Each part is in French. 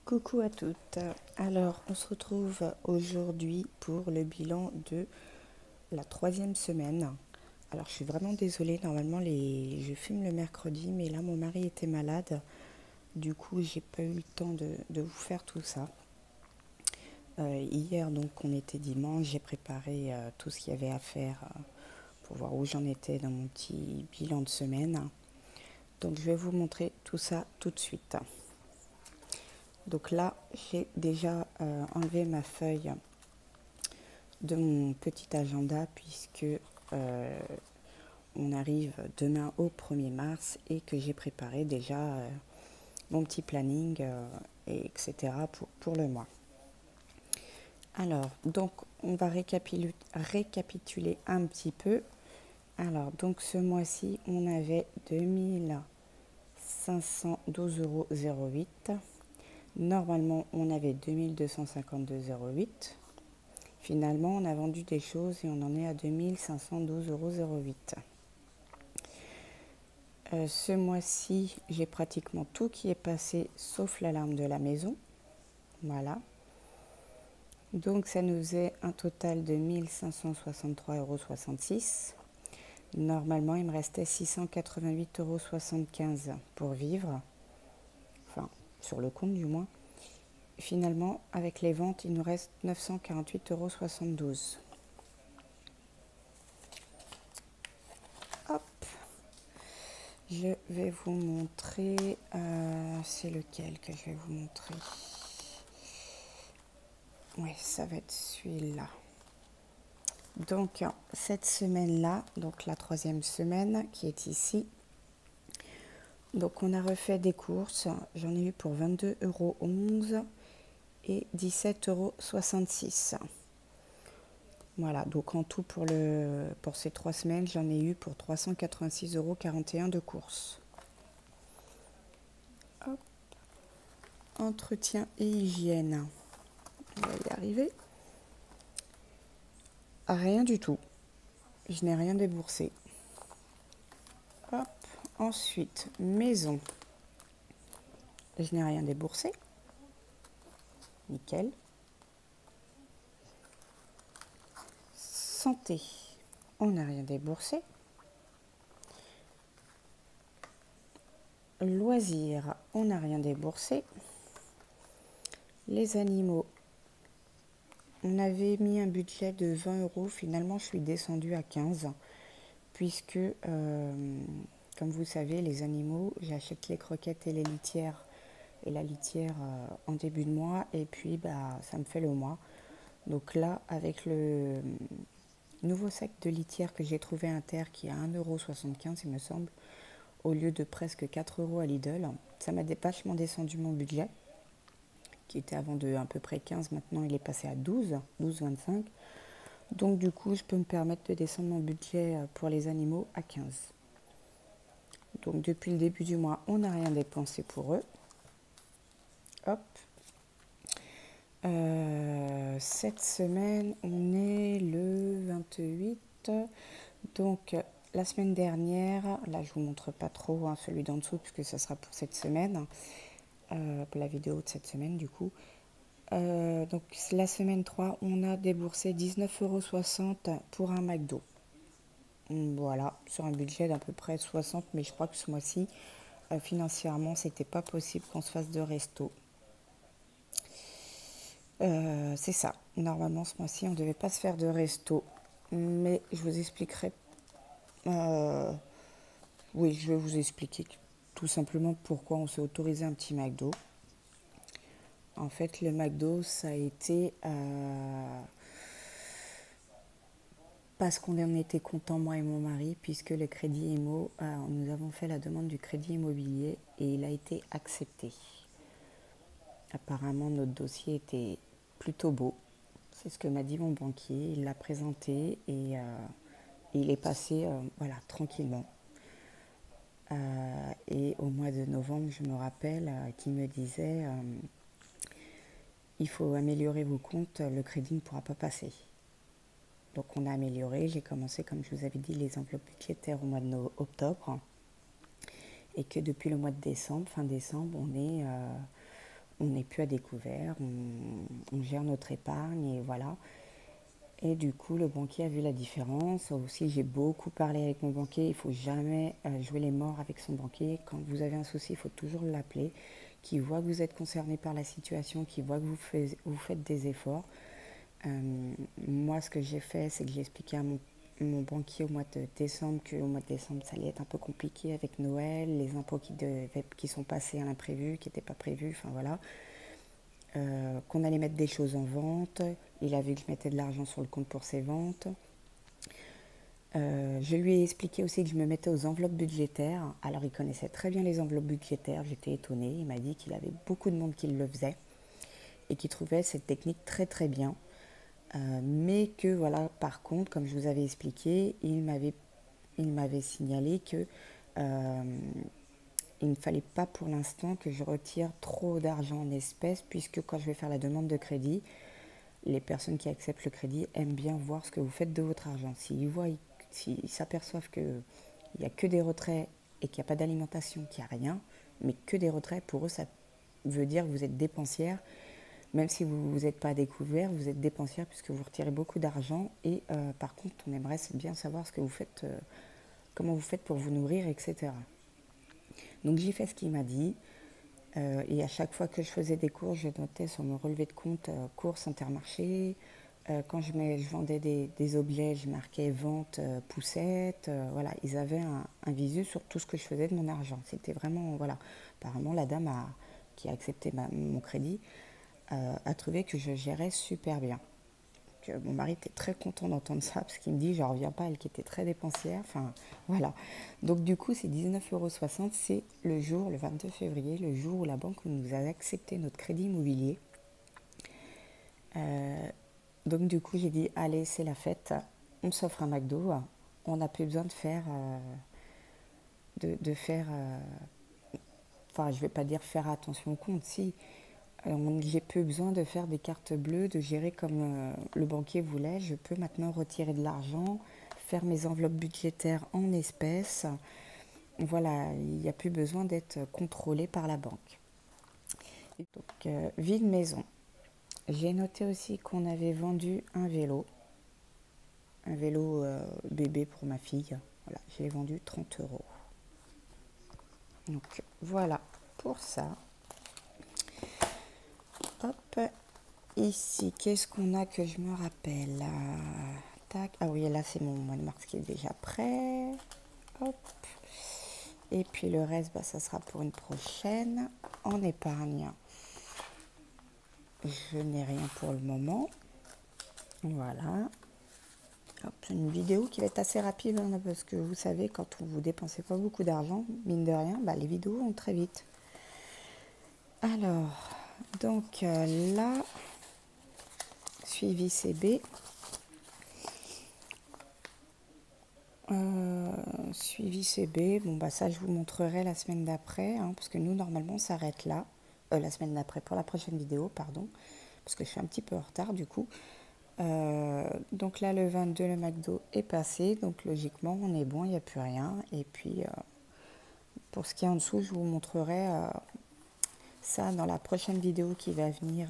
Coucou à toutes. Alors, on se retrouve aujourd'hui pour le bilan de la 3e semaine. Alors, je suis vraiment désolée. Normalement, je filme le mercredi, mais là, mon mari était malade. Du coup, j'ai pas eu le temps de vous faire tout ça. Hier, donc, on était dimanche. J'ai préparé tout ce qu'il y avait à faire pour voir où j'en étais dans mon petit bilan de semaine. Donc, je vais vous montrer tout ça tout de suite. Donc là, j'ai déjà enlevé ma feuille de mon petit agenda puisque on arrive demain au 1er mars et que j'ai préparé déjà mon petit planning, etc. pour le mois. Alors, donc, on va récapituler un petit peu. Alors, donc, ce mois-ci, on avait 2512,08 €. Normalement, on avait 2252,08 €. Finalement, on a vendu des choses et on en est à 2512,08 €. Ce mois-ci, j'ai pratiquement tout qui est passé sauf l'alarme de la maison. Voilà. Donc, ça nous est un total de 1563,66 €. Normalement, il me restait 688,75 € pour vivre. Enfin, sur le compte du moins. Finalement, avec les ventes, il nous reste 948,72 €. Hop, je vais vous montrer, c'est lequel que je vais vous montrer? Oui, ça va être celui-là. Donc, cette semaine-là, donc la 3e semaine qui est ici, donc on a refait des courses. J'en ai eu pour 22,11 € et 17,66 €. Voilà, donc en tout pour ces 3 semaines, j'en ai eu pour 386,41 € de courses. Hop. Entretien et hygiène. On va y arriver. Rien du tout. Je n'ai rien déboursé. Hop. Ensuite, maison. Je n'ai rien déboursé. Nickel. Santé. On n'a rien déboursé. Loisirs. On n'a rien déboursé. Les animaux. On avait mis un budget de 20 €. Finalement, je suis descendue à 15 € puisque, comme vous savez, les animaux, j'achète les croquettes et les litières et la litière en début de mois et puis ça me fait le mois. Donc là, avec le nouveau sac de litière que j'ai trouvé inter qui est à 1,75 € il me semble, au lieu de presque 4 € à Lidl, ça m'a vachement descendu mon budget, qui était avant de à peu près 15, maintenant il est passé à 12,25 €. Donc du coup, je peux me permettre de descendre mon budget pour les animaux à 15 €. Donc depuis le début du mois, on n'a rien dépensé pour eux. Hop. Cette semaine, on est le 28. Donc la semaine dernière, là je vous montre pas trop celui d'en dessous puisque ça sera pour cette semaine, pour la vidéo de cette semaine du coup. Donc la semaine 3, on a déboursé 19,60 € pour un McDo. Voilà, sur un budget d'à peu près 60, mais je crois que ce mois-ci, financièrement, c'était pas possible qu'on se fasse de resto. C'est ça. Normalement, ce mois-ci, on ne devait pas se faire de resto. Mais je vous expliquerai. Oui, je vais vous expliquer tout simplement pourquoi on s'est autorisé un petit McDo. En fait, le McDo, ça a été parce qu'on en était content, moi et mon mari, puisque le crédit IMO, nous avons fait la demande du crédit immobilier et il a été accepté. Apparemment, notre dossier était plutôt beau. C'est ce que m'a dit mon banquier. Il l'a présenté et il est passé voilà, tranquillement. Et au mois de novembre, je me rappelle qu'il me disait il faut améliorer vos comptes, le crédit ne pourra pas passer. Donc on a amélioré. J'ai commencé, comme je vous avais dit, les enveloppes budgétaires au mois d'octobre. Et que depuis le mois de décembre, fin décembre, on est on n'est plus à découvert, on gère notre épargne et voilà. Et du coup, le banquier a vu la différence. Aussi, j'ai beaucoup parlé avec mon banquier. Il ne faut jamais jouer les morts avec son banquier. Quand vous avez un souci, il faut toujours l'appeler, qui voit que vous êtes concerné par la situation, qui voit que vous faites des efforts. Moi, ce que j'ai fait, c'est que j'ai expliqué à mon banquier au mois de décembre qu'au mois de décembre, ça allait être un peu compliqué avec Noël, les impôts qui sont passés à l'imprévu, qui n'étaient pas prévus, enfin voilà. Qu'on allait mettre des choses en vente. Il a vu que je mettais de l'argent sur le compte pour ses ventes. Je lui ai expliqué aussi que je me mettais aux enveloppes budgétaires. Alors il connaissait très bien les enveloppes budgétaires, j'étais étonnée. Il m'a dit qu'il avait beaucoup de monde qui le faisait et qui trouvait cette technique très très bien. Mais que voilà, par contre, comme je vous avais expliqué, il m'avait signalé que il ne fallait pas pour l'instant que je retire trop d'argent en espèces, puisque quand je vais faire la demande de crédit, les personnes qui acceptent le crédit aiment bien voir ce que vous faites de votre argent. S'ils s'aperçoivent qu'il n'y a que des retraits et qu'il n'y a pas d'alimentation, qu'il n'y a rien, mais que des retraits, pour eux, ça veut dire que vous êtes dépensière. Même si vous n'êtes pas à découvert, vous êtes dépensière puisque vous retirez beaucoup d'argent. Et par contre, on aimerait bien savoir ce que vous faites, comment vous faites pour vous nourrir, etc. Donc j'ai fait ce qu'il m'a dit. Et à chaque fois que je faisais des courses, je notais sur mon relevé de compte courses Intermarché. Quand je vendais des objets, je marquais vente poussette. Voilà, ils avaient un visu sur tout ce que je faisais de mon argent. C'était vraiment, voilà. Apparemment, la dame qui a accepté mon crédit a trouvé que je gérais super bien. Mon mari était très content d'entendre ça parce qu'il me dit, j'en reviens pas, elle qui était très dépensière. Enfin, voilà. Donc du coup, c'est 19,60 €. C'est le jour, le 22 février, le jour où la banque nous a accepté notre crédit immobilier. Donc du coup, j'ai dit, allez, c'est la fête. On s'offre un McDo. On n'a plus besoin de faire... enfin, je vais pas dire faire attention au compte, si. J'ai peu besoin de faire des cartes bleues, de gérer comme le banquier voulait. Je peux maintenant retirer de l'argent, faire mes enveloppes budgétaires en espèces. Voilà, il n'y a plus besoin d'être contrôlé par la banque. Donc, vie de maison. J'ai noté aussi qu'on avait vendu un vélo bébé pour ma fille. Voilà, je l'ai vendu 30 €. Donc voilà pour ça. Hop, ici, qu'est-ce qu'on a que je me rappelle? Tac. Ah oui, là c'est mon mois de mars qui est déjà prêt. Hop. Et puis le reste, bah, ça sera pour une prochaine. En épargne, je n'ai rien pour le moment. Voilà. Hop, une vidéo qui va être assez rapide, hein, parce que vous savez, quand vous dépensez pas beaucoup d'argent, mine de rien, bah, les vidéos vont très vite. Alors, donc là, suivi CB. Suivi CB, bon bah ça je vous montrerai la semaine d'après, hein, parce que nous normalement on s'arrête là, la semaine d'après pour la prochaine vidéo, pardon, parce que je suis un petit peu en retard du coup. Donc là le 22 le McDo est passé, donc logiquement on est bon, il n'y a plus rien. Et puis pour ce qui est en dessous, je vous montrerai ça dans la prochaine vidéo qui va venir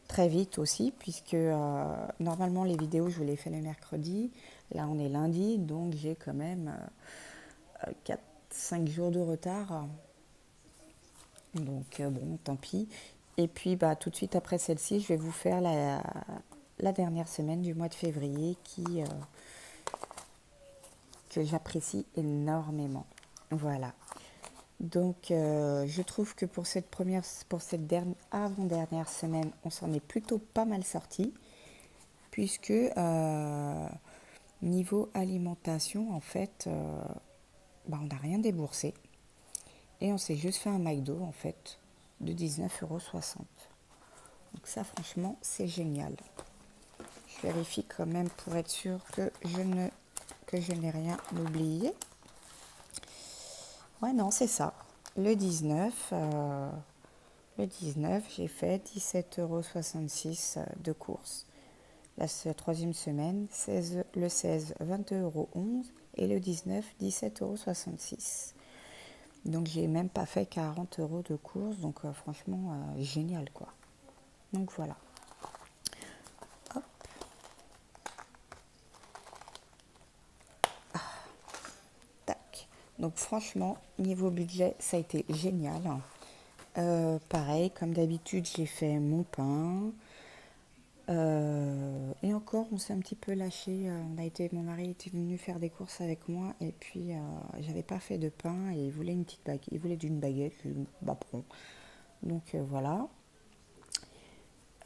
très vite aussi, puisque normalement les vidéos je vous les fais le mercredi, là on est lundi, donc j'ai quand même 4-5 jours de retard, donc bon tant pis. Et puis bah, tout de suite après celle-ci, je vais vous faire la dernière semaine du mois de février que j'apprécie énormément. Voilà. Donc, je trouve que pour cette avant-dernière semaine, on s'en est plutôt pas mal sorti, puisque niveau alimentation, en fait, bah, on n'a rien déboursé. Et on s'est juste fait un McDo, en fait, de 19,60 €. Donc ça, franchement, c'est génial. Je vérifie quand même pour être sûre que je n'ai rien oublié. Ouais, non, c'est ça. Le 19, j'ai fait 17,66 € de courses. La troisième semaine, le 16, 22,11 € et le 19, 17,66 €. Donc j'ai même pas fait 40 € de courses, donc franchement génial quoi. Donc voilà. Hop, tac. Donc franchement, niveau budget, ça a été génial. Pareil, comme d'habitude, j'ai fait mon pain. Et encore, on s'est un petit peu lâché. Mon mari était venu faire des courses avec moi et puis j'avais pas fait de pain et il voulait une petite baguette, il voulait d'une baguette, bah bon. Donc voilà.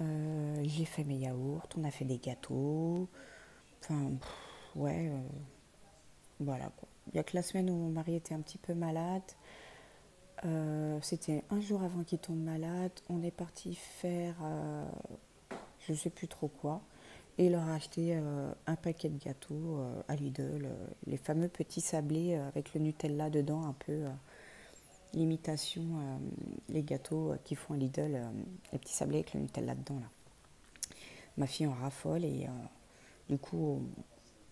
J'ai fait mes yaourts, on a fait des gâteaux. Enfin, ouais, voilà quoi. Il y a que la semaine où mon mari était un petit peu malade. C'était un jour avant qu'il tombe malade. On est parti faire je sais plus trop quoi. Et il leur a acheté un paquet de gâteaux à Lidl, les fameux petits sablés avec le Nutella dedans, un peu l'imitation, les gâteaux qu'ils font à Lidl, les petits sablés avec le Nutella dedans là. Ma fille en raffole et du coup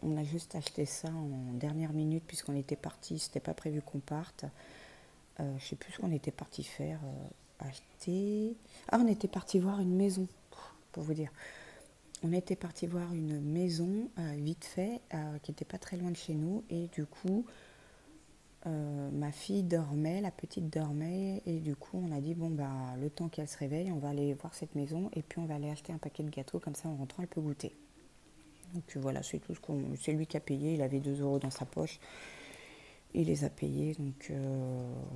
on a juste acheté ça en dernière minute puisqu'on était parti, c'était pas prévu qu'on parte. Je sais plus ce qu'on était parti faire, acheter. Ah, on était parti voir une maison, pour vous dire. On était parti voir une maison vite fait qui n'était pas très loin de chez nous et du coup ma fille dormait, la petite dormait et du coup on a dit bon bah le temps qu'elle se réveille on va aller voir cette maison et puis on va aller acheter un paquet de gâteaux comme ça en rentrant elle peut goûter. Donc voilà, c'est tout c'est lui qui a payé, il avait 2 € dans sa poche, il les a payés donc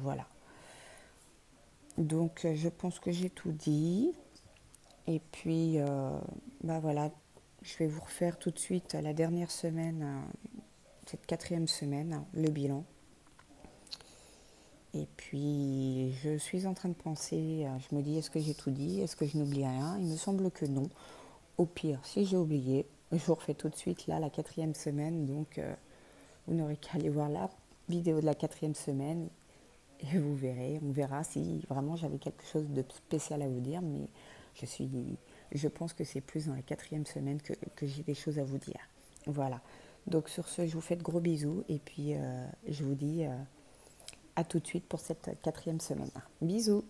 voilà. Donc je pense que j'ai tout dit et puis bah voilà, je vais vous refaire tout de suite la dernière semaine, cette 4e semaine, le bilan. Et puis, je suis en train de penser, je me dis, est-ce que j'ai tout dit? Est-ce que je n'oublie rien? Il me semble que non. Au pire, si j'ai oublié, je vous refais tout de suite là la 4e semaine. Donc, vous n'aurez qu'à aller voir la vidéo de la 4e semaine et vous verrez, on verra si vraiment j'avais quelque chose de spécial à vous dire. Mais je pense que c'est plus dans la 4e semaine que j'ai des choses à vous dire. Voilà. Donc, sur ce, je vous fais de gros bisous et puis je vous dis à tout de suite pour cette 4e semaine. Bisous!